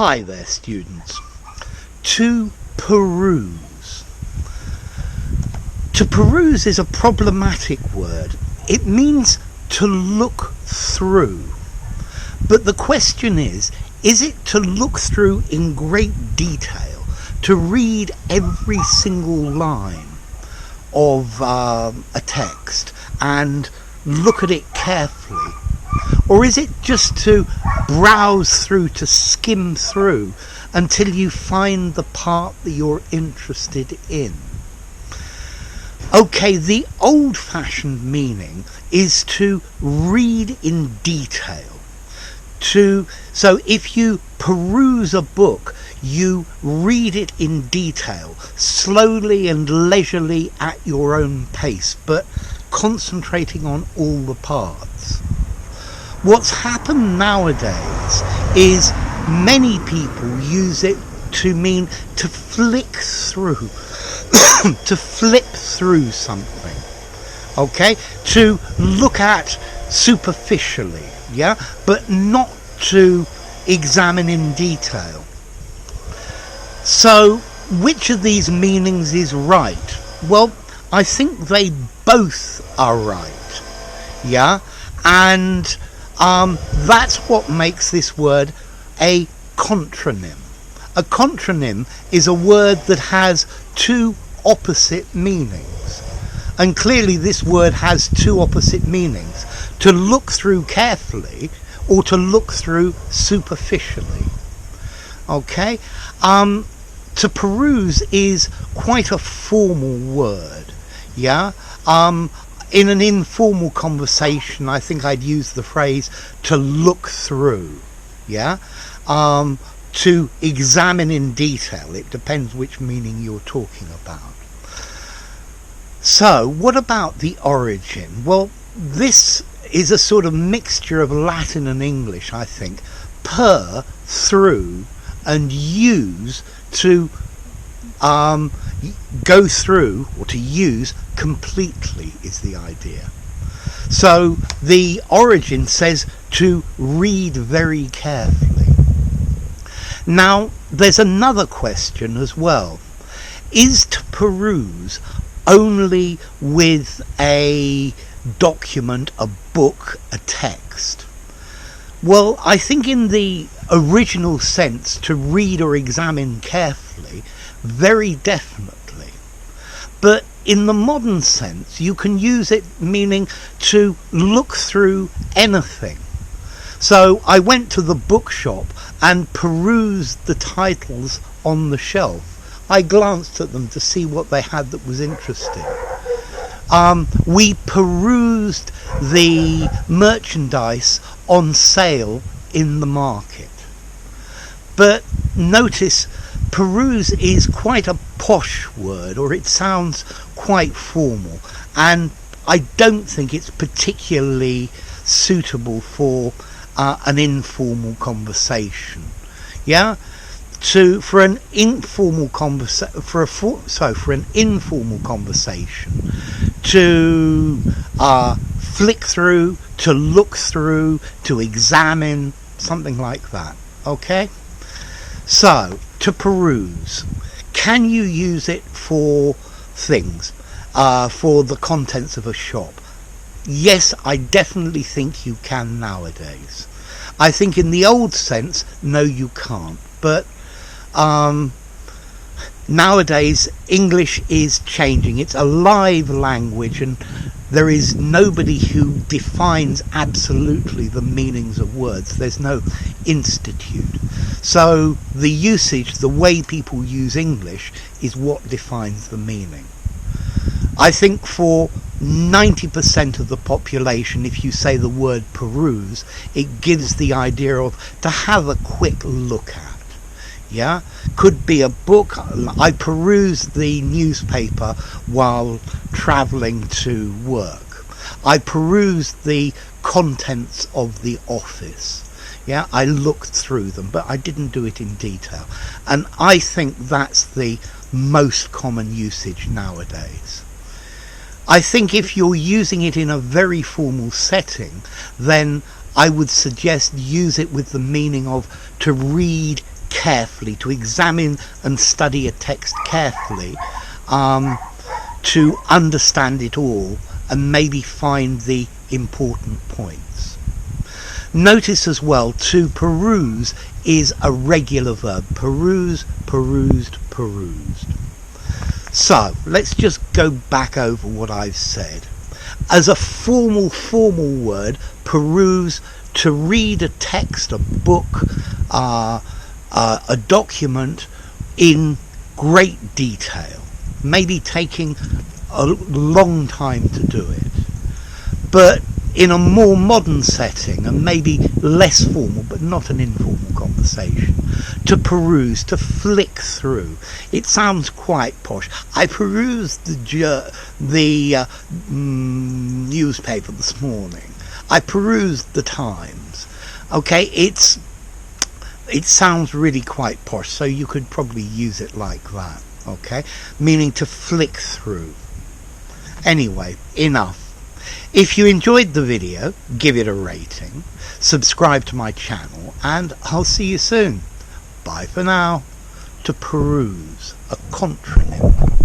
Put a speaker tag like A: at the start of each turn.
A: Hi there, students. To peruse. To peruse is a problematic word. It means to look through. But the question is it to look through in great detail, to read every single line of a text and look at it carefully? Or is it just to browse through, to skim through until you find the part that you're interested in? Okay, the old-fashioned meaning is to read in detail. So if you peruse a book, you read it in detail, slowly and leisurely at your own pace, but concentrating on all the parts. What's happened nowadays is many people use it to mean to flick through, to flip through something, okay? To look at superficially, yeah? But not to examine in detail. So, which of these meanings is right? Well, I think they both are right, yeah? And that's what makes this word a contronym. A contronym is a word that has two opposite meanings. And clearly this word has two opposite meanings. To look through carefully or to look through superficially. Okay? To peruse is quite a formal word. Yeah? In an informal conversation, I think I'd use the phrase to look through, yeah? To examine in detail. It depends which meaning you're talking about. So, what about the origin? Well, this is a sort of mixture of Latin and English, I think. Per, through, and use, to go through, or to use completely, is the idea. So the origin says to read very carefully. Now there's another question as well. Is to peruse only with a document, a book, a text? Well, I think in the original sense, to read or examine carefully, very definitely. But in the modern sense, you can use it meaning to look through anything. So I went to the bookshop and perused the titles on the shelf. I glanced at them to see what they had that was interesting. We perused the merchandise on sale in the market. But notice, peruse is quite a posh word, or it sounds quite formal, and I don't think it's particularly suitable for an informal conversation. Yeah, for an informal conversation, to flick through, to look through, to examine, something like that. Okay. So, to peruse, can you use it for things, for the contents of a shop? Yes, I definitely think you can nowadays. I think in the old sense, no, you can't. But nowadays, English is changing. It's a live language, and there is nobody who defines absolutely the meanings of words. There's no institute. So the usage, the way people use English, is what defines the meaning. I think for 90% of the population, if you say the word peruse, it gives the idea of to have a quick look at. Yeah, could be a book. I perused the newspaper while travelling to work. I perused the contents of the office. Yeah, I looked through them, but I didn't do it in detail. And I think that's the most common usage nowadays. I think if you're using it in a very formal setting, then I would suggest use it with the meaning of to read carefully, to examine and study a text carefully, to understand it all and maybe find the important points. Notice as well, to peruse is a regular verb. Peruse, perused, perused. So let's just go back over what I've said. As a formal word, peruse, to read a text, a book, a document in great detail, maybe taking a long time to do it, but in a more modern setting and maybe less formal but not an informal conversation, to peruse, to flick through. It sounds quite posh. I perused the newspaper this morning. I perused the Times. Okay, it sounds really quite posh, so you could probably use it like that. Okay, meaning to flick through. Anyway, enough. If you enjoyed the video, give it a rating, subscribe to my channel, and I'll see you soon. Bye for now. To peruse, a contronym.